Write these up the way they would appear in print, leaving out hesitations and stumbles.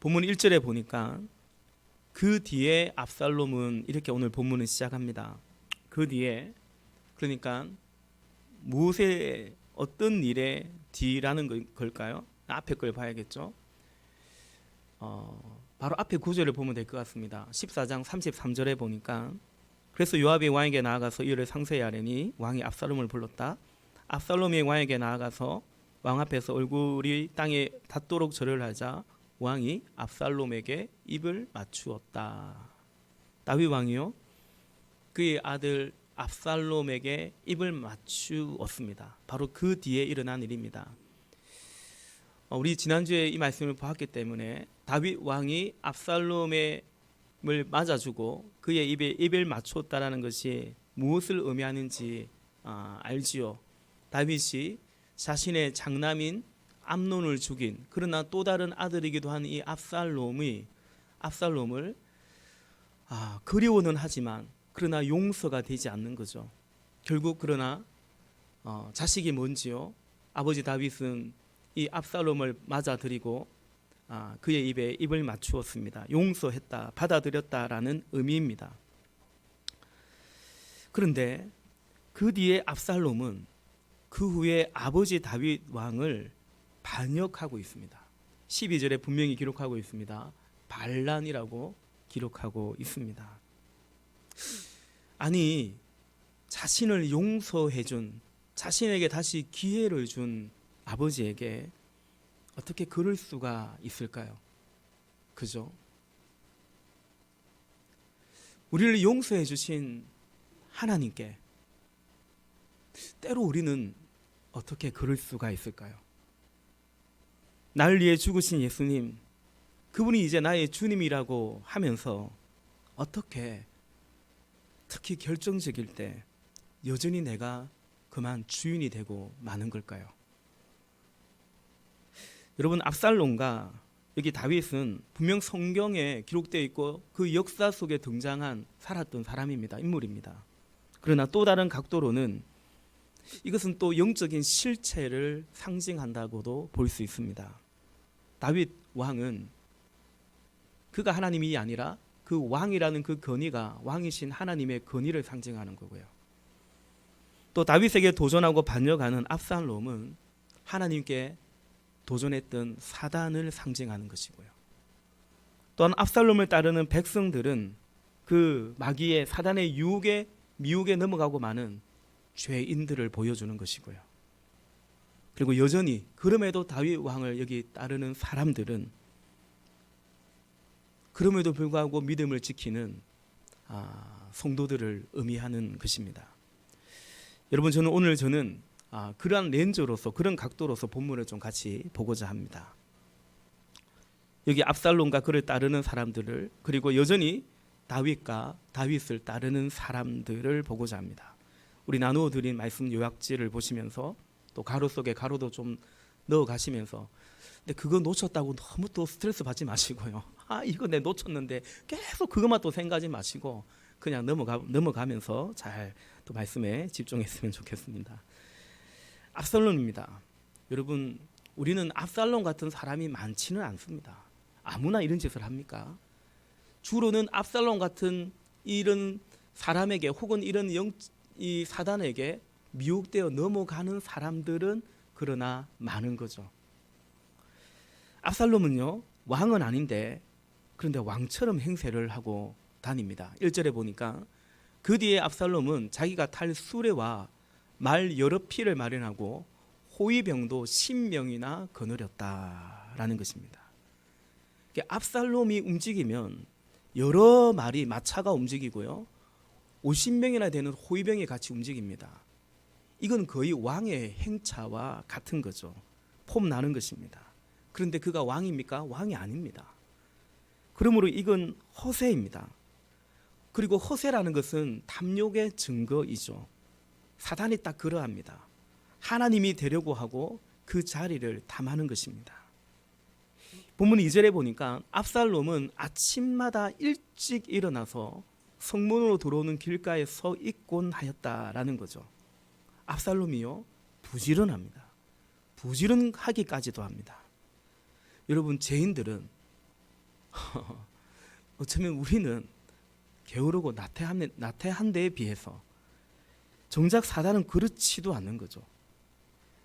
본문 1절에 보니까 그 뒤에 압살롬은 이렇게 오늘 본문을 시작합니다. 그 뒤에, 그러니까 무엇의 어떤 일의 뒤라는 걸까요? 앞에 걸 봐야겠죠. 바로 앞에 구절을 보면 될 것 같습니다. 14장 33절에 보니까 그래서 요압이 왕에게 나아가서 이를 상세히 아뢰니 왕이 압살롬을 불렀다. 압살롬이 왕에게 나아가서 왕 앞에서 얼굴이 땅에 닿도록 절을 하자 왕이 압살롬에게 입을 맞추었다. 다윗 왕이요, 그의 아들 압살롬에게 입을 맞추었습니다. 바로 그 뒤에 일어난 일입니다. 우리 지난주에 이 말씀을 보았기 때문에 다윗 왕이 압살롬을 맞아주고 그의 입에 입을 맞추었다라는 것이 무엇을 의미하는지 알지요. 다윗이 자신의 장남인 암논을 죽인, 그러나 또 다른 아들이기도 한 이 압살롬을 그리워는 하지만 그러나 용서가 되지 않는 거죠. 결국 그러나 자식이 뭔지요, 아버지 다윗은 이 압살롬을 맞아들이고 그의 입에 입을 맞추었습니다. 용서했다, 받아들였다라는 의미입니다. 그런데 그 뒤에 압살롬은 그 후에 아버지 다윗 왕을 반역하고 있습니다. 12절에 분명히 기록하고 있습니다. 반란이라고 기록하고 있습니다. 아니, 자신을 용서해준, 자신에게 다시 기회를 준 아버지에게 어떻게 그럴 수가 있을까요? 그죠? 우리를 용서해 주신 하나님께 때로 우리는 어떻게 그럴 수가 있을까요? 나를 위해 죽으신 예수님, 그분이 이제 나의 주님이라고 하면서 어떻게, 특히 결정적일 때 여전히 내가 그만 주인이 되고 마는 걸까요? 여러분, 압살롬과 여기 다윗은 분명 성경에 기록되어 있고 그 역사 속에 등장한 살았던 사람입니다. 인물입니다. 그러나 또 다른 각도로는 이것은 또 영적인 실체를 상징한다고도 볼 수 있습니다. 다윗 왕은 그가 하나님이 아니라 그 왕이라는 그 권위가 왕이신 하나님의 권위를 상징하는 거고요. 또 다윗에게 도전하고 반역하는 압살롬은 하나님께 도전했던 사단을 상징하는 것이고요. 또한 압살롬을 따르는 백성들은 그 마귀의 사단의 유혹에 미혹에 넘어가고 마는 죄인들을 보여주는 것이고요. 그리고 여전히 그럼에도 다윗 왕을 여기 따르는 사람들은 그럼에도 불구하고 믿음을 지키는 성도들을 의미하는 것입니다. 여러분, 저는 그러한 렌즈로서, 그런 각도로서 본문을 좀 같이 보고자 합니다. 여기 압살롬과 그를 따르는 사람들을, 그리고 여전히 다윗과 다윗을 따르는 사람들을 보고자 합니다. 우리 나누어 드린 말씀 요약지를 보시면서 또 가로 속에 가로도 좀 넣어 가시면서, 근데 그거 놓쳤다고 너무 또 스트레스 받지 마시고요. 이거 내 놓쳤는데 계속 그것만 또 생각하지 마시고 그냥 넘어가면서 잘 또 말씀에 집중했으면 좋겠습니다. 압살롬입니다. 여러분, 우리는 압살롬 같은 사람이 많지는 않습니다. 아무나 이런 짓을 합니까? 주로는 압살롬 같은 이런 사람에게 혹은 이 사단에게 미혹되어 넘어가는 사람들은 그러나 많은 거죠. 압살롬은요, 왕은 아닌데 그런데 왕처럼 행세를 하고 다닙니다. 1절에 보니까 그 뒤에 압살롬은 자기가 탈 수레와 말 여러匹를 마련하고 호위병도 10명이나 거느렸다라는 것입니다. 압살롬이 움직이면 여러 마리 마차가 움직이고요, 50명이나 되는 호위병이 같이 움직입니다. 이건 거의 왕의 행차와 같은 거죠. 폼 나는 것입니다. 그런데 그가 왕입니까? 왕이 아닙니다. 그러므로 이건 허세입니다. 그리고 허세라는 것은 탐욕의 증거이죠. 사단이 딱 그러합니다. 하나님이 되려고 하고 그 자리를 탐하는 것입니다. 본문 2절에 보니까 압살롬은 아침마다 일찍 일어나서 성문으로 들어오는 길가에 서 있곤 하였다라는 거죠. 압살롬이요, 부지런합니다. 부지런하기까지도 합니다. 여러분, 죄인들은 어쩌면 우리는 게으르고 나태한 데에 비해서 정작 사단은 그렇지도 않는 거죠.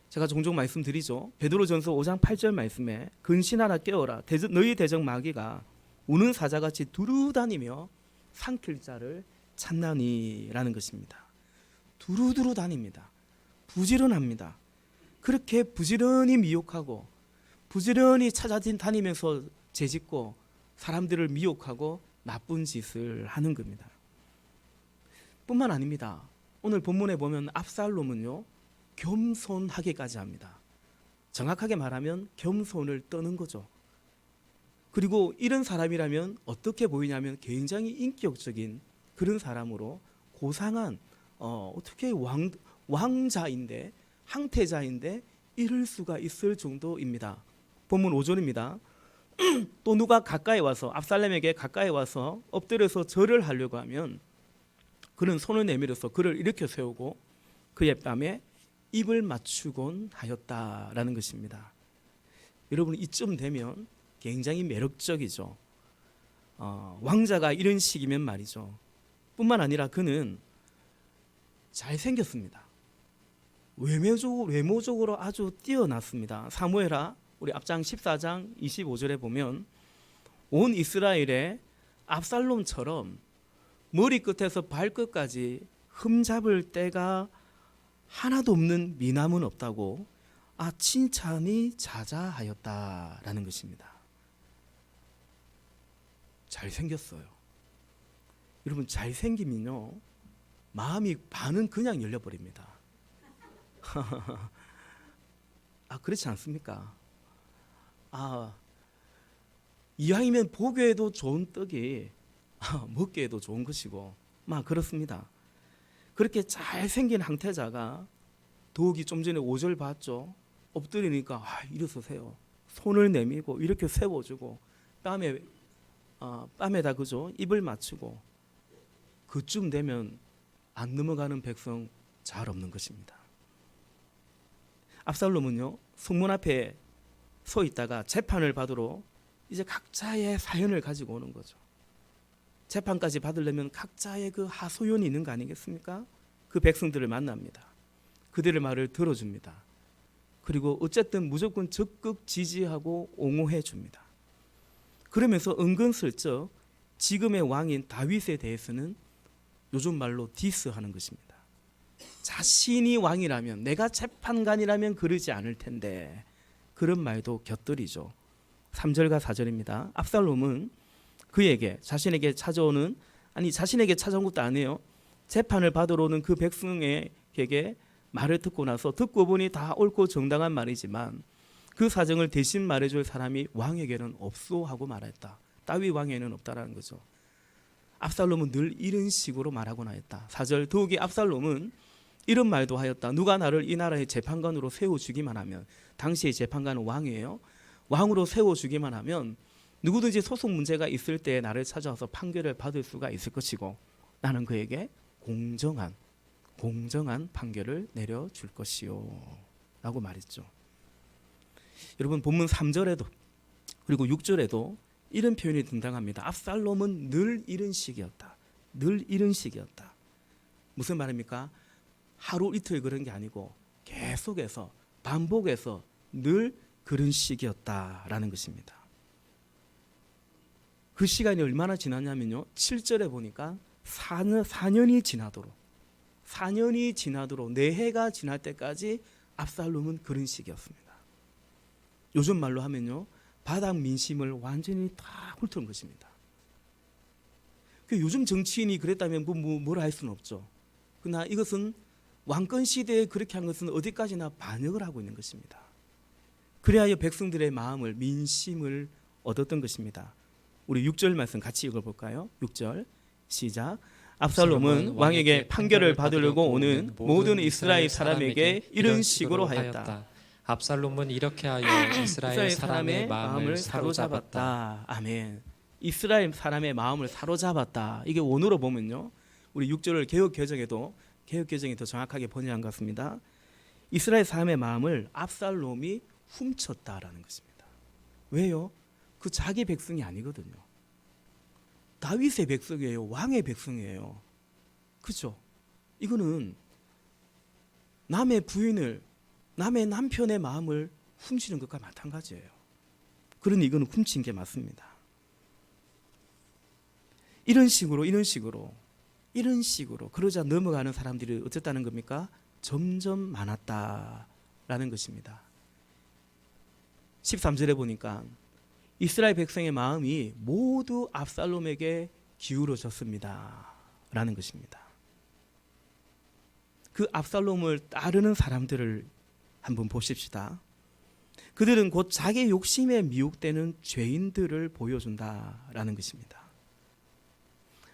제가 종종 말씀드리죠. 베드로전서 5장 8절 말씀에 근신하라 깨어라 너희 대적 마귀가 우는 사자같이 두루다니며 삼킬 자를 찾나니라는 것입니다. 두루두루 다닙니다. 부지런합니다. 그렇게 부지런히 미혹하고 부지런히 찾아다니면서 죄짓고 사람들을 미혹하고 나쁜 짓을 하는 겁니다. 뿐만 아닙니다. 오늘 본문에 보면 압살롬은요 겸손하게까지 합니다. 정확하게 말하면 겸손을 떠는 거죠. 그리고 이런 사람이라면 어떻게 보이냐면 굉장히 인격적인 그런 사람으로 고상한 어떻게 왕자인데 항태자인데 이럴 수가 있을 정도입니다. 본문 5절입니다. 또 누가 가까이 와서 압살롬에게 가까이 와서 엎드려서 절을 하려고 하면 그는 손을 내밀어서 그를 일으켜 세우고 그의 뺨에 입을 맞추곤 하였다라는 것입니다. 여러분 이쯤 되면 굉장히 매력적이죠. 왕자가 이런 식이면 말이죠. 뿐만 아니라 그는 잘생겼습니다. 외모적으로 아주 뛰어났습니다. 사무엘하 우리 앞장 14장 25절에 보면 온 이스라엘에 압살롬처럼 머리끝에서 발끝까지 흠잡을 때가 하나도 없는 미남은 없다고 칭찬이 자자하였다라는 것입니다. 잘생겼어요. 여러분 잘생기면요 마음이 반은 그냥 열려버립니다. 그렇지 않습니까? 이왕이면 보기에도 좋은 떡이 먹기에도 좋은 것이고 그렇습니다. 그렇게 잘생긴 항태자가 더욱이 좀 전에 5절 봤죠. 엎드리니까 일어서세요. 손을 내밀고 이렇게 세워주고 뺨에다 그죠 입을 맞추고 그쯤 되면 안 넘어가는 백성 잘 없는 것입니다. 압살롬은요 성문 앞에 서 있다가 재판을 받으러 이제 각자의 사연을 가지고 오는 거죠. 재판까지 받으려면 각자의 그 하소연이 있는 거 아니겠습니까? 그 백성들을 만납니다. 그들의 말을 들어줍니다. 그리고 어쨌든 무조건 적극 지지하고 옹호해 줍니다. 그러면서 은근슬쩍 지금의 왕인 다윗에 대해서는 요즘 말로 디스하는 것입니다. 자신이 왕이라면 내가 재판관이라면 그러지 않을 텐데 그런 말도 곁들이죠. 3절과 4절입니다. 압살롬은 그에게 자신에게 찾아온 것도 아니에요. 재판을 받으러 오는 그 백성에게 말을 듣고 나서 듣고 보니 다 옳고 정당한 말이지만 그 사정을 대신 말해줄 사람이 왕에게는 없소 하고 말했다. 다윗 왕에게는 없다라는 거죠. 압살롬은 늘 이런 식으로 말하곤 하였다. 4절 더욱이 압살롬은 이런 말도 하였다. 누가 나를 이 나라의 재판관으로 세워주기만 하면 당시의 재판관은 왕이에요. 왕으로 세워주기만 하면 누구든지 소송 문제가 있을 때 나를 찾아와서 판결을 받을 수가 있을 것이고 나는 그에게 공정한 판결을 내려줄 것이요 라고 말했죠. 여러분 본문 3절에도 그리고 6절에도 이런 표현이 등장합니다. 압살롬은 늘 이런 식이었다. 무슨 말입니까? 하루 이틀 그런 게 아니고 계속해서 반복해서 늘 그런 식이었다라는 것입니다. 그 시간이 얼마나 지났냐면요 7절에 보니까 4년이 지나도록 4해가 지날 때까지 압살롬은 그런 식이었습니다. 요즘 말로 하면요 바닥 민심을 완전히 다 훑은 것입니다. 요즘 정치인이 그랬다면 뭐라 할 수는 없죠. 그러나 이것은 왕권 시대에 그렇게 한 것은 어디까지나 반역을 하고 있는 것입니다. 그래야 백성들의 마음을 민심을 얻었던 것입니다. 우리 6절 말씀 같이 읽어볼까요? 6절 시작. 압살롬은 왕에게 판결을 받으려고 오는 모든 이스라엘 사람에게 이런 식으로 하였다. 압살롬은 이렇게 하여 이스라엘 사람의 마음을 사로잡았다. 아멘. 이스라엘 사람의 마음을 사로잡았다. 이게 원어로 보면요 우리 6절을 개역개정이 더 정확하게 번역한 것 같습니다. 이스라엘 사람의 마음을 압살롬이 훔쳤다라는 것입니다. 왜요? 그 자기 백성이 아니거든요. 다윗의 백성이에요. 왕의 백성이에요. 그죠? 이거는 남의 부인을, 남의 남편의 마음을 훔치는 것과 마찬가지예요. 그러니 이거는 훔친 게 맞습니다. 이런 식으로 그러자 넘어가는 사람들이 어쨌다는 겁니까? 점점 많았다라는 것입니다. 13절에 보니까 이스라엘 백성의 마음이 모두 압살롬에게 기울어졌습니다 라는 것입니다. 그 압살롬을 따르는 사람들을 한번 보십시다. 그들은 곧 자기 욕심에 미혹되는 죄인들을 보여준다라는 것입니다.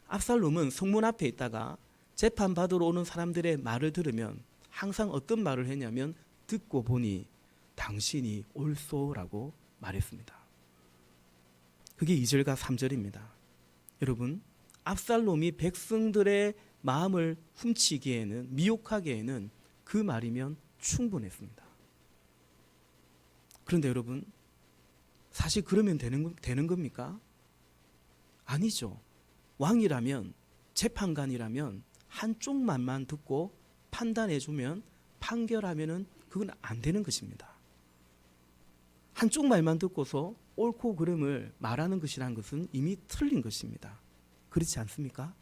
압살롬은 성문 앞에 있다가 재판받으러 오는 사람들의 말을 들으면 항상 어떤 말을 했냐면 듣고 보니 당신이 옳소라고 말했습니다. 그게 2절과 3절입니다. 여러분, 압살롬이 백성들의 마음을 훔치기에는, 미혹하기에는 그 말이면 충분했습니다. 그런데 여러분, 사실 그러면 되는 겁니까? 아니죠. 왕이라면, 재판관이라면 한쪽 말만 듣고 판단해주면, 판결하면은 그건 안 되는 것입니다. 한쪽 말만 듣고서 옳고 그름을 말하는 것이란 것은 이미 틀린 것입니다. 그렇지 않습니까?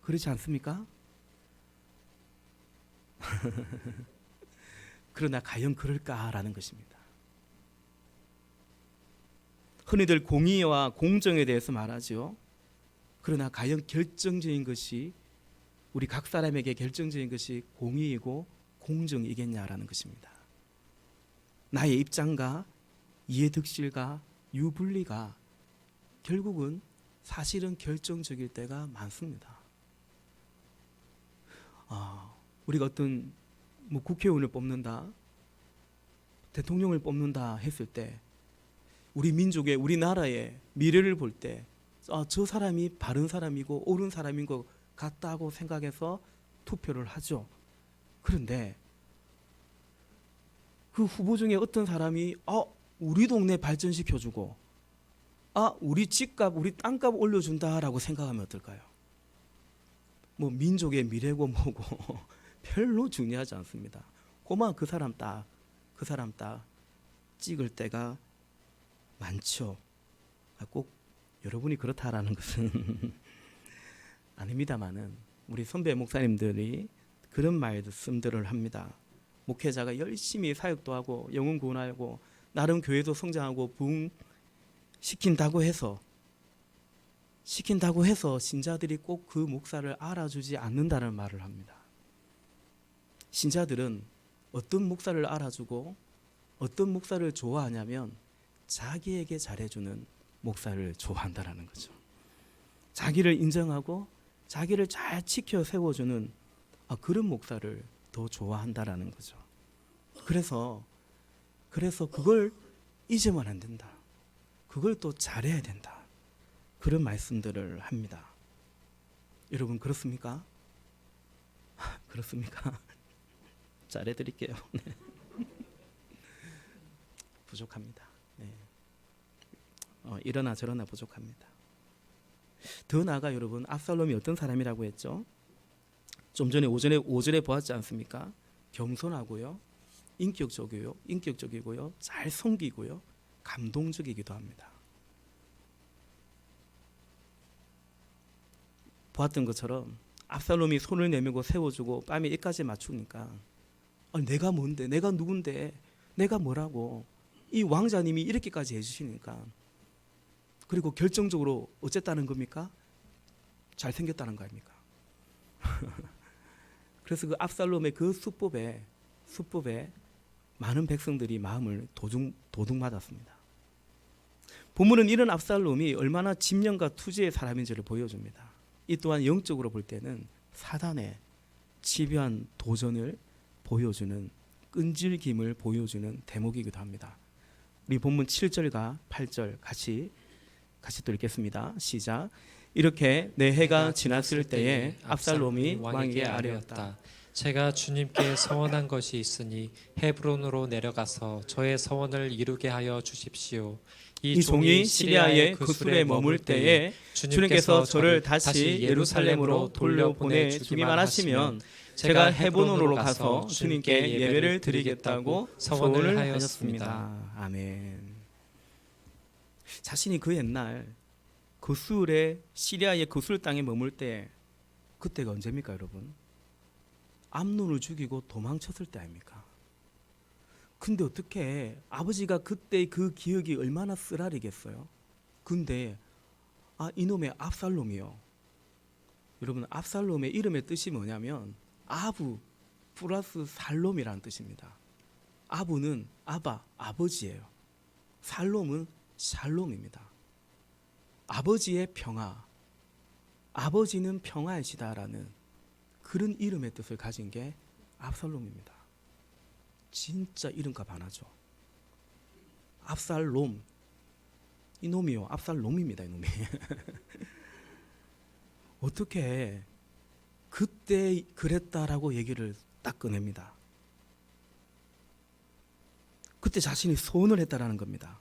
그렇지 않습니까? 그러나 과연 그럴까라는 것입니다. 흔히들 공의와 공정에 대해서 말하죠. 그러나 과연 결정적인 것이, 우리 각 사람에게 결정적인 것이 공의이고 공정이겠냐라는 것입니다. 나의 입장과 이해득실과 유불리가 결국은 사실은 결정적일 때가 많습니다. 우리가 어떤 국회의원을 뽑는다, 대통령을 뽑는다 했을 때 우리 민족의, 우리나라의 미래를 볼 때 저 사람이 바른 사람이고 옳은 사람인 것 같다고 생각해서 투표를 하죠. 그런데 그 후보 중에 어떤 사람이 우리 동네 발전시켜주고 우리 집값, 우리 땅값 올려준다라고 생각하면 어떨까요? 뭐 민족의 미래고 뭐고 별로 중요하지 않습니다. 고마 그 사람 딱 찍을 때가 많죠. 꼭 여러분이 그렇다라는 것은 아닙니다만은 우리 선배 목사님들이 그런 말씀들을 합니다. 목회자가 열심히 사역도 하고 영혼 구원하고 나름 교회도 성장하고 부흥시킨다고 해서 신자들이 꼭 그 목사를 알아주지 않는다는 말을 합니다. 신자들은 어떤 목사를 알아주고 어떤 목사를 좋아하냐면 자기에게 잘해주는 목사를 좋아한다라는 거죠. 자기를 인정하고 자기를 잘 지켜 세워주는 그런 목사를 더 좋아한다라는 거죠. 그래서 그걸 잊으면 안 된다. 그걸 또 잘해야 된다. 그런 말씀들을 합니다. 여러분 그렇습니까? 그렇습니까? 잘해드릴게요. 네. 부족합니다. 네. 이러나 저러나 부족합니다. 더 나아가 여러분, 압살롬이 어떤 사람이라고 했죠? 좀 전에 5절에 보았지 않습니까? 겸손하고요, 인격적이고요, 잘 섬기고요, 감동적이기도 합니다. 보았던 것처럼 압살롬이 손을 내밀고 세워주고 뺨에 입까지 맞추니까 내가 뭔데, 내가 누군데, 내가 뭐라고, 이 왕자님이 이렇게까지 해주시니까, 그리고 결정적으로 어쨌다는 겁니까? 잘생겼다는 거 아닙니까? 그래서 그 압살롬의 그 수법에 많은 백성들이 마음을 도둑맞았습니다. 본문은 이런 압살롬이 얼마나 집념과 투지의 사람인지를 보여줍니다. 이 또한 영적으로 볼 때는 사단의 집요한 도전을 보여주는, 끈질김을 보여주는 대목이기도 합니다. 우리 본문 7절과 8절 같이 또 읽겠습니다. 시작. 이렇게 네 해가 지났을 때에 압살롬이 왕에게 아뢰었다. 제가 주님께 서원한 것이 있으니 헤브론으로 내려가서 저의 서원을 이루게 하여 주십시오. 이 종이 시리아의 그 술에 머물 때에 주님께서 저를 다시 예루살렘으로 돌려보내 주기만 하시면 제가 헤브론으로 가서 주님께 예배를 드리겠다고 서원을 하였습니다. 아멘. 자신이 그 옛날 그 술에 시리아의 그 술 땅에 머물 때 그때가 언제입니까, 여러분? 암논을 죽이고 도망쳤을 때 아닙니까? 근데 어떻게 아버지가 그때 그 기억이 얼마나 쓰라리겠어요? 근데 이놈의 압살롬이요. 여러분, 압살롬의 이름의 뜻이 뭐냐면 아부 플러스 살롬이라는 뜻입니다. 아부는 아바, 아버지예요. 살롬은 샬롬입니다. 아버지의 평화, 아버지는 평화이시다라는 그런 이름의 뜻을 가진 게 압살롬입니다. 진짜 이름값 안 하죠. 압살롬, 이놈이요, 압살롬입니다, 이놈이. 어떻게 그때 그랬다라고 얘기를 딱 꺼냅니다. 그때 자신이 소원을 했다라는 겁니다.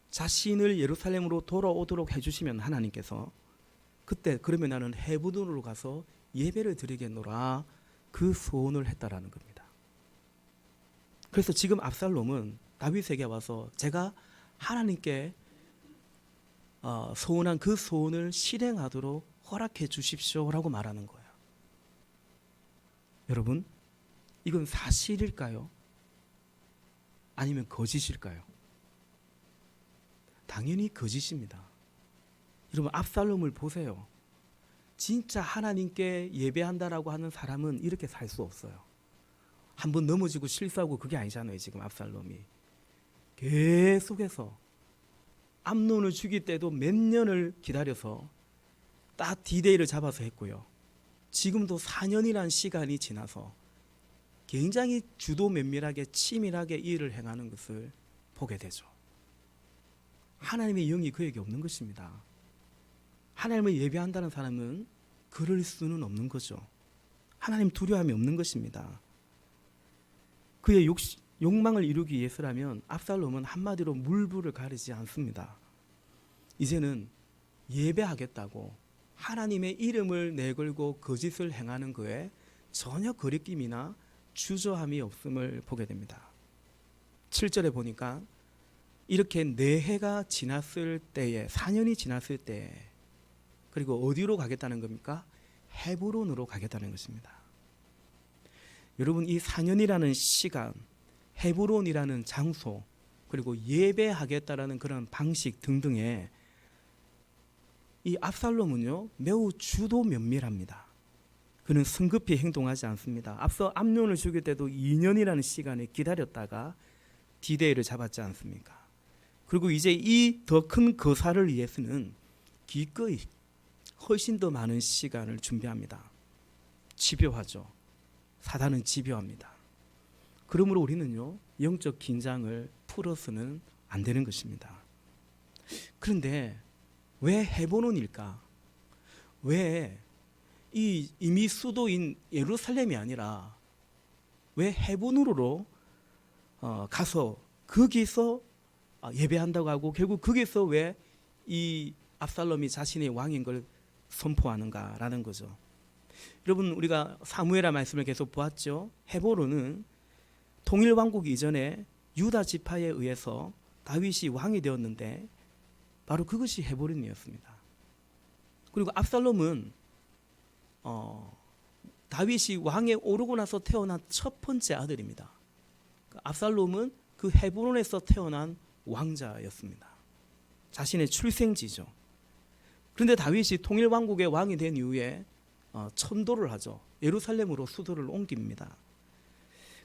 자신을 예루살렘으로 돌아오도록 해주시면 하나님께서 그때 그러면 나는 헤브론으로 가서 예배를 드리겠노라, 그 소원을 했다라는 겁니다. 그래서 지금 압살롬은 다윗에게 와서 제가 하나님께 소원한 그 소원을 실행하도록 허락해 주십시오라고 말하는 거예요. 여러분, 이건 사실일까요? 아니면 거짓일까요? 당연히 거짓입니다. 여러분, 압살롬을 보세요. 진짜 하나님께 예배한다라고 하는 사람은 이렇게 살 수 없어요. 한번 넘어지고 실수하고 그게 아니잖아요. 지금 압살롬이 계속해서 암논을 죽일 때도 몇 년을 기다려서 딱 디데이를 잡아서 했고요. 지금도 4년이라는 시간이 지나서 굉장히 주도 면밀하게 치밀하게 일을 행하는 것을 보게 되죠. 하나님의 영이 그에게 없는 것입니다. 하나님을 예배한다는 사람은 그럴 수는 없는 거죠. 하나님 두려움이 없는 것입니다. 그의 욕망을 이루기 위해서라면 압살롬은 한마디로 물불을 가리지 않습니다. 이제는 예배하겠다고 하나님의 이름을 내걸고 거짓을 행하는 그에 전혀 거리낌이나 주저함이 없음을 보게 됩니다. 7절에 보니까 이렇게 4해가 지났을 때에, 4년이 지났을 때, 그리고 어디로 가겠다는 겁니까? 헤브론으로 가겠다는 것입니다. 여러분, 이 4년이라는 시간, 헤브론이라는 장소, 그리고 예배하겠다라는 그런 방식 등등에 이 압살롬은요 매우 주도 면밀합니다. 그는 성급히 행동하지 않습니다. 앞서 암논을 죽일 때도 2년이라는 시간을 기다렸다가 디데이를 잡았지 않습니까? 그리고 이제 이 더 큰 거사를 위해서는 기꺼이 훨씬 더 많은 시간을 준비합니다. 집요하죠. 사단은 집요합니다. 그러므로 우리는요 영적 긴장을 풀어서는 안 되는 것입니다. 그런데 왜 헤브론일까? 왜 이미 수도인 예루살렘이 아니라 왜 헤브론으로 가서 거기서 예배한다고 하고 결국 거기서 왜 이 압살롬이 자신의 왕인 걸 선포하는가라는 거죠. 여러분, 우리가 사무엘하 말씀을 계속 보았죠. 헤브론은 통일왕국 이전에 유다 지파에 의해서 다윗이 왕이 되었는데 바로 그것이 헤브론이었습니다. 그리고 압살롬은 다윗이 왕에 오르고 나서 태어난 첫 번째 아들입니다. 압살롬은 그 헤브론에서 태어난 왕자였습니다. 자신의 출생지죠. 그런데 다윗이 통일왕국의 왕이 된 이후에 천도를 하죠. 예루살렘으로 수도를 옮깁니다.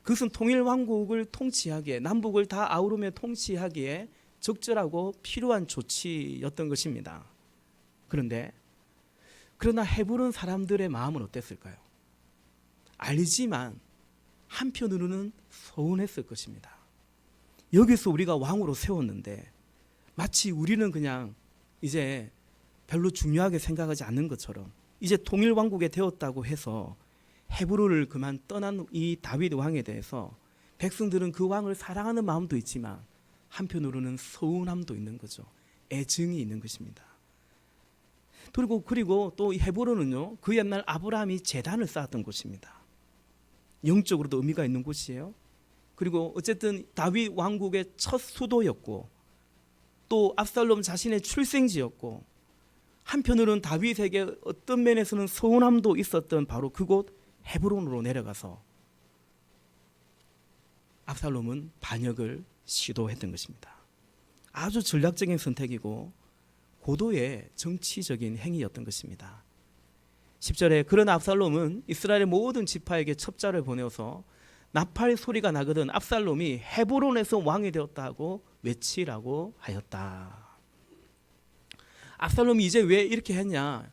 그것은 통일왕국을 통치하기에, 남북을 다 아우르며 통치하기에 적절하고 필요한 조치였던 것입니다. 그러나 헤브론 사람들의 마음은 어땠을까요? 알지만 한편으로는 서운했을 것입니다. 여기서 우리가 왕으로 세웠는데 마치 우리는 그냥 이제 별로 중요하게 생각하지 않는 것처럼 이제 통일왕국에 되었다고 해서 헤브론을 그만 떠난 이 다윗 왕에 대해서 백성들은 그 왕을 사랑하는 마음도 있지만 한편으로는 서운함도 있는 거죠. 애증이 있는 것입니다. 그리고 또 이 헤브론은요, 그 옛날 아브라함이 제단을 쌓았던 곳입니다. 영적으로도 의미가 있는 곳이에요. 그리고 어쨌든 다윗 왕국의 첫 수도였고 또 압살롬 자신의 출생지였고 한편으로는 다윗에게 어떤 면에서는 서운함도 있었던 바로 그곳 헤브론으로 내려가서 압살롬은 반역을 시도했던 것입니다. 아주 전략적인 선택이고 고도의 정치적인 행위였던 것입니다. 10절에 그런 압살롬은 이스라엘의 모든 지파에게 첩자를 보내어서 나팔 소리가 나거든 압살롬이 헤브론에서 왕이 되었다고 외치라고 하였다. 압살롬이 이제 왜 이렇게 했냐?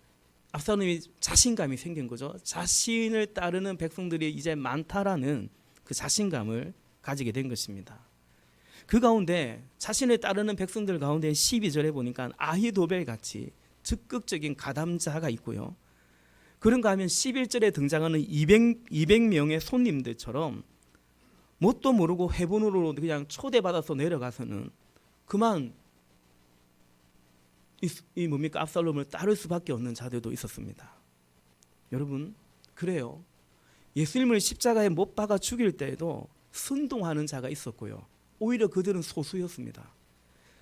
압살롬이 자신감이 생긴 거죠. 자신을 따르는 백성들이 이제 많다라는 그 자신감을 가지게 된 것입니다. 그 가운데 자신을 따르는 백성들 가운데 12절에 보니까 아히도벨 같이 적극적인 가담자가 있고요. 그런가 하면 11절에 등장하는 200명의 손님들처럼 뭣도 모르고 헤브론으로 그냥 초대받아서 내려가서는 그만 이 뭡니까 압살롬을 따를 수밖에 없는 자들도 있었습니다. 여러분, 그래요. 예수님을 십자가에 못 박아 죽일 때에도 선동하는 자가 있었고요. 오히려 그들은 소수였습니다.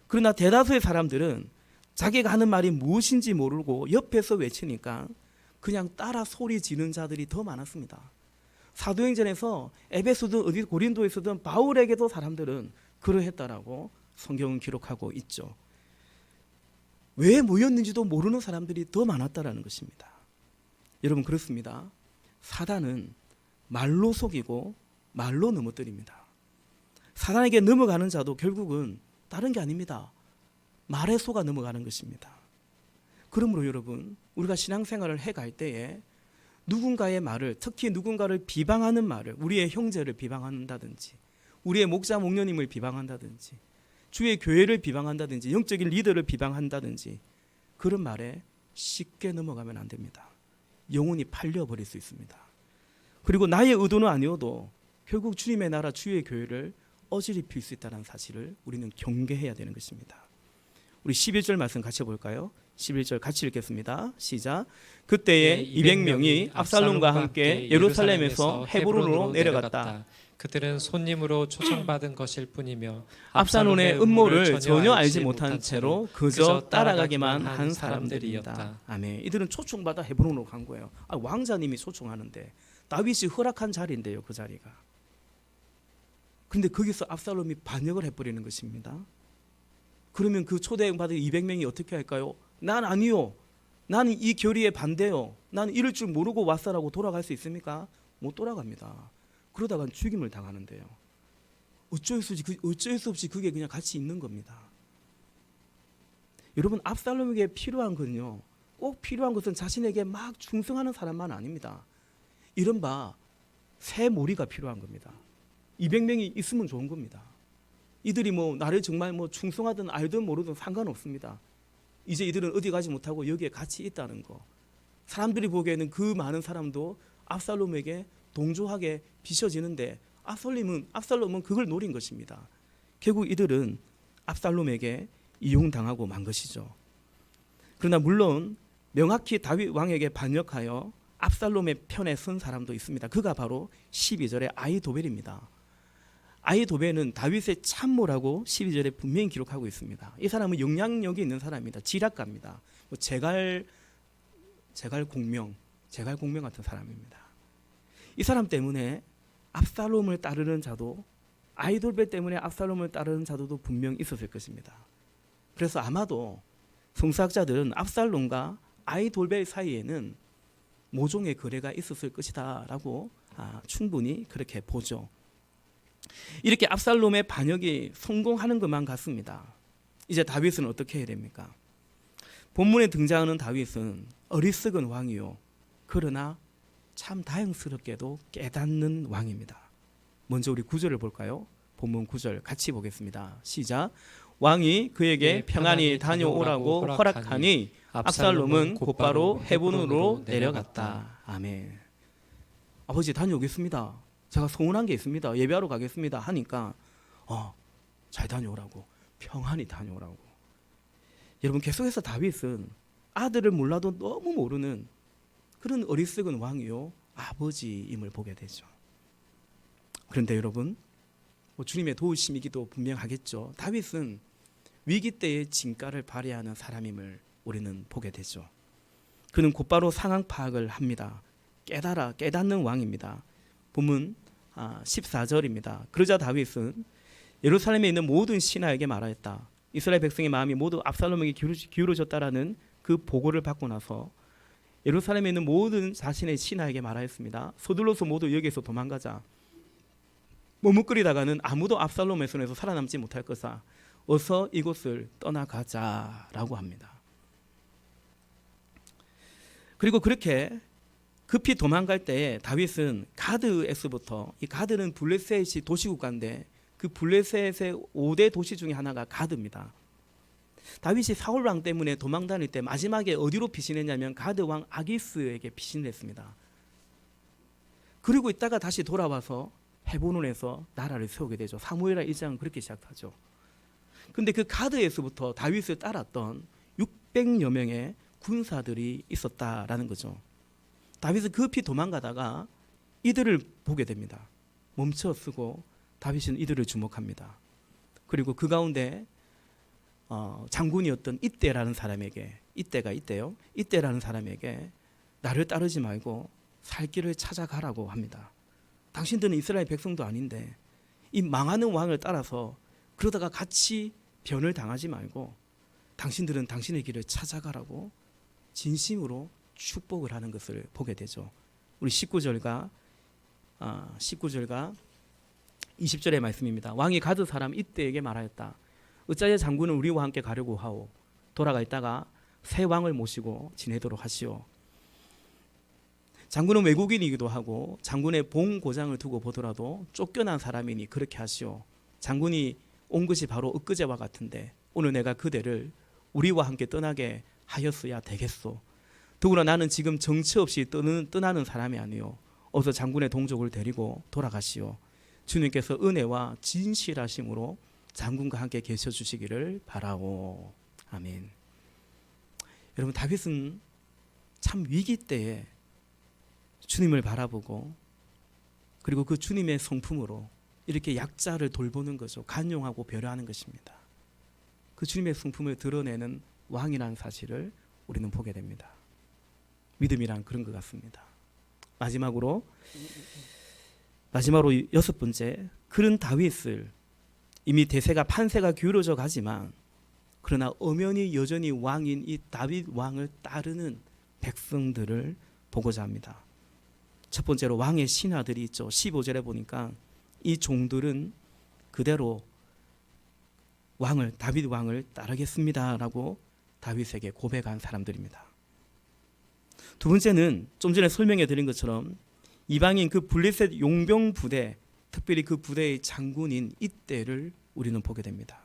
그러나 대다수의 사람들은 자기가 하는 말이 무엇인지 모르고 옆에서 외치니까 그냥 따라 소리 지는 자들이 더 많았습니다. 사도행전에서 에베소든 어디 고린도에서든 바울에게도 사람들은 그러했다라고 성경은 기록하고 있죠. 왜 모였는지도 모르는 사람들이 더 많았다라는 것입니다. 여러분, 그렇습니다. 사단은 말로 속이고 말로 넘어뜨립니다. 사단에게 넘어가는 자도 결국은 다른 게 아닙니다. 말에 속아 넘어가는 것입니다. 그러므로 여러분, 우리가 신앙생활을 해갈 때에 누군가의 말을, 특히 누군가를 비방하는 말을, 우리의 형제를 비방한다든지 우리의 목자 목녀님을 비방한다든지 주의 교회를 비방한다든지 영적인 리더를 비방한다든지 그런 말에 쉽게 넘어가면 안 됩니다. 영혼이 팔려버릴 수 있습니다. 그리고 나의 의도는 아니어도 결국 주님의 나라 주의 교회를 어지럽힐 수 있다는 사실을 우리는 경계해야 되는 것입니다. 우리 11절 말씀 같이 볼까요? 11절 같이 읽겠습니다. 시작. 그때에 200명이 압살롬과 함께 예루살렘에서 헤브론으로 내려갔다. 그들은 손님으로 초청받은 것일 뿐이며 압살롬의 음모를 전혀 알지 못한 채로 그저 따라가기만 한 사람들이었다. 아멘. 이들은 초청받아 헤브론으로 간 거예요. 왕자님이 초청하는데 다윗이 허락한 자리인데요, 그 자리가. 그런데 거기서 압살롬이 반역을 해버리는 것입니다. 그러면 그 초대받은 200명이 어떻게 할까요? 난 아니요. 나는 이 결의에 반대요. 나는 이럴 줄 모르고 왔어라고 돌아갈 수 있습니까? 못 돌아갑니다. 그러다가 죽임을 당하는데요. 어쩔 수 없이 그게 그냥 같이 있는 겁니다. 여러분, 압살롬에게 필요한 건요, 꼭 필요한 것은 자신에게 막 충성하는 사람만 아닙니다. 이른바 새 모리가 필요한 겁니다. 200명이 있으면 좋은 겁니다. 이들이 나를 정말 충성하든 알든 모르든 상관없습니다. 이제 이들은 어디 가지 못하고 여기에 같이 있다는 거. 사람들이 보기에는 그 많은 사람도 압살롬에게 동조하게 비춰지는데 압살롬은 그걸 노린 것입니다. 결국 이들은 압살롬에게 이용당하고 만 것이죠. 그러나 물론 명확히 다윗 왕에게 반역하여 압살롬의 편에 선 사람도 있습니다. 그가 바로 12절의 아히도벨입니다. 아히도벨은 다윗의 참모라고 12절에 분명히 기록하고 있습니다. 이 사람은 영향력이 있는 사람입니다. 지략가입니다. 제갈 공명 같은 사람입니다. 이 사람 때문에 압살롬을 따르는 자도, 아히도벨 때문에 압살롬을 따르는 자도 분명 있었을 것입니다. 그래서 아마도 성서학자들은 압살롬과 아히도벨 사이에는 모종의 거래가 있었을 것이다라고 충분히 그렇게 보죠. 이렇게 압살롬의 반역이 성공하는 것만 같습니다. 이제 다윗은 어떻게 해야 됩니까? 본문에 등장하는 다윗은 어리석은 왕이요, 그러나 참 다행스럽게도 깨닫는 왕입니다. 먼저 우리 9절을 볼까요? 본문 9절 같이 보겠습니다. 시작. 왕이 그에게 평안히 다녀오라고 허락하니 압살롬은 곧바로 헤브론으로 내려갔다. 아멘. 아버지 다녀오겠습니다. 제가 소원한 게 있습니다. 예배하러 가겠습니다. 하니까 잘 다녀오라고, 평안히 다녀오라고. 여러분, 계속해서 다윗은 아들을 몰라도 너무 모르는 그런 어리석은 왕이요 아버지임을 보게 되죠. 그런데 여러분, 주님의 도우심이기도 분명하겠죠. 다윗은 위기 때의 진가를 발휘하는 사람임을 우리는 보게 되죠. 그는 곧바로 상황 파악을 합니다. 깨닫는 왕입니다. 본문 14절입니다. 그러자 다윗은 예루살렘에 있는 모든 신하에게 말하였다. 이스라엘 백성의 마음이 모두 압살롬에게 기울어졌다라는 그 보고를 받고 나서 예루살렘에 있는 모든 자신의 신하에게 말하였습니다. 서둘러서 모두 여기에서 도망가자. 머뭇거리다가는 아무도 압살롬의 손에서 살아남지 못할 것이다. 어서 이곳을 떠나가자라고 합니다. 그리고 그렇게 급히 도망갈 때에 다윗은 가드에서부터, 이 가드는 블레셋이 도시국가인데 그 블레셋의 5대 도시 중에 하나가 가드입니다. 다윗이 사울 왕 때문에 도망 다닐 때 마지막에 어디로 피신했냐면 가드 왕 아기스에게 피신을 했습니다. 그리고 있다가 다시 돌아와서 헤브론에서 나라를 세우게 되죠. 사무엘하 1장은 그렇게 시작하죠. 근데 그 가드에서부터 다윗을 따랐던 600여 명의 군사들이 있었다라는 거죠. 다윗은 급히 도망가다가 이들을 보게 됩니다. 멈춰서고 다윗은 이들을 주목합니다. 그리고 그 가운데 장군이었던 이때라는 사람에게, 이때라는 사람에게 나를 따르지 말고 살 길을 찾아가라고 합니다. 당신들은 이스라엘 백성도 아닌데 이 망하는 왕을 따라서 그러다가 같이 변을 당하지 말고 당신들은 당신의 길을 찾아가라고 진심으로 축복을 하는 것을 보게 되죠. 우리 19절과 20절의 말씀입니다. 왕이 가드 사람 이때에게 말하였다. 어찌하여 장군은 우리와 함께 가려고 하오. 돌아가 있다가 새 왕을 모시고 지내도록 하시오. 장군은 외국인이기도 하고 장군의 봉고장을 두고 보더라도 쫓겨난 사람이니 그렇게 하시오. 장군이 온 것이 바로 엊그제와 같은데 오늘 내가 그대를 우리와 함께 떠나게 하였어야 되겠소. 더구나 나는 지금 정처 없이 떠나는 사람이 아니요. 어서 장군의 동족을 데리고 돌아가시오. 주님께서 은혜와 진실하심으로 장군과 함께 계셔 주시기를 바라오. 아멘. 여러분, 다윗은 참 위기 때에 주님을 바라보고 그리고 그 주님의 성품으로 이렇게 약자를 돌보는 거죠. 간용하고 배려하는 것입니다. 그 주님의 성품을 드러내는 왕이라는 사실을 우리는 보게 됩니다. 믿음이란 그런 것 같습니다. 마지막으로 6번째, 그런 다윗을 이미 대세가 판세가 기울어져 가지만 그러나 엄연히 여전히 왕인 이 다윗 왕을 따르는 백성들을 보고자 합니다. 첫 번째로 왕의 신하들이 있죠. 15절에 보니까 이 종들은 그대로 다윗 왕을 따르겠습니다라고 다윗에게 고백한 사람들입니다. 두 번째는 좀 전에 설명해 드린 것처럼 이방인 그 블레셋 용병 부대, 특별히 그 부대의 장군인 이때를 우리는 보게 됩니다.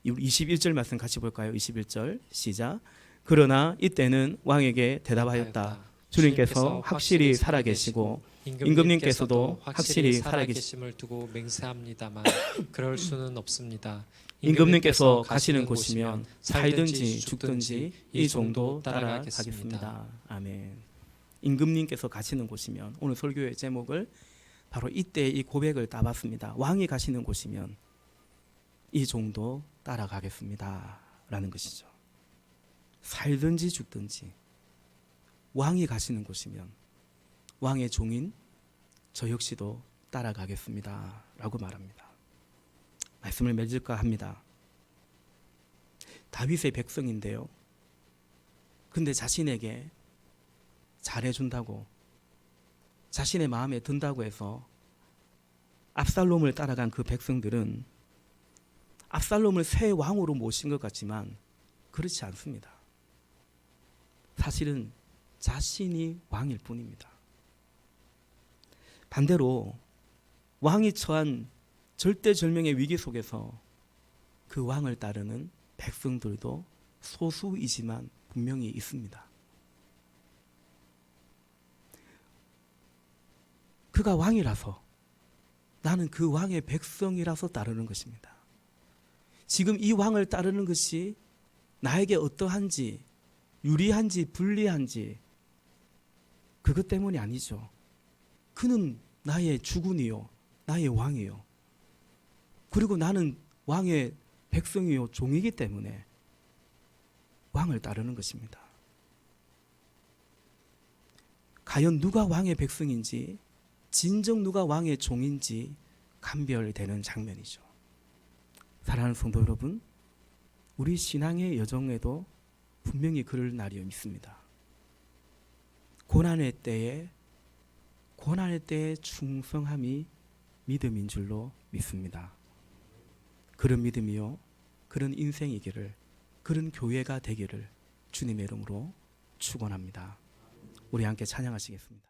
21절 말씀 같이 볼까요? 21절 시작. 그러나 이때는 왕에게 대답하였다. 주님께서 확실히 살아계시고 임금님께서도 확실히 살아계심을 두고 맹세합니다만 그럴 수는 없습니다. 임금님께서 가시는 곳이면 살든지 죽든지 이 종도 따라가겠습니다. 아멘. 임금님께서 가시는 곳이면, 오늘 설교의 제목을 바로 이때 이 고백을 따봤습니다. 왕이 가시는 곳이면 이 종도 따라가겠습니다 라는 것이죠. 살든지 죽든지 왕이 가시는 곳이면 왕의 종인 저 역시도 따라가겠습니다 라고 말합니다. 말씀을 맺을까 합니다. 다윗의 백성인데요, 근데 자신에게 잘해준다고, 자신의 마음에 든다고 해서 압살롬을 따라간 그 백성들은 압살롬을 새 왕으로 모신 것 같지만 그렇지 않습니다. 사실은 자신이 왕일 뿐입니다. 반대로 왕이 처한 절대절명의 위기 속에서 그 왕을 따르는 백성들도 소수이지만 분명히 있습니다. 그가 왕이라서, 나는 그 왕의 백성이라서 따르는 것입니다. 지금 이 왕을 따르는 것이 나에게 어떠한지, 유리한지 불리한지 그것 때문이 아니죠. 그는 나의 주군이요, 나의 왕이요. 그리고 나는 왕의 백성이요, 종이기 때문에 왕을 따르는 것입니다. 과연 누가 왕의 백성인지, 진정 누가 왕의 종인지 감별되는 장면이죠. 사랑하는 성도 여러분, 우리 신앙의 여정에도 분명히 그럴 날이 있습니다. 고난의 때에 충성함이 믿음인 줄로 믿습니다. 그런 믿음이요, 그런 인생이기를, 그런 교회가 되기를 주님의 이름으로 축원합니다. 우리 함께 찬양하시겠습니다.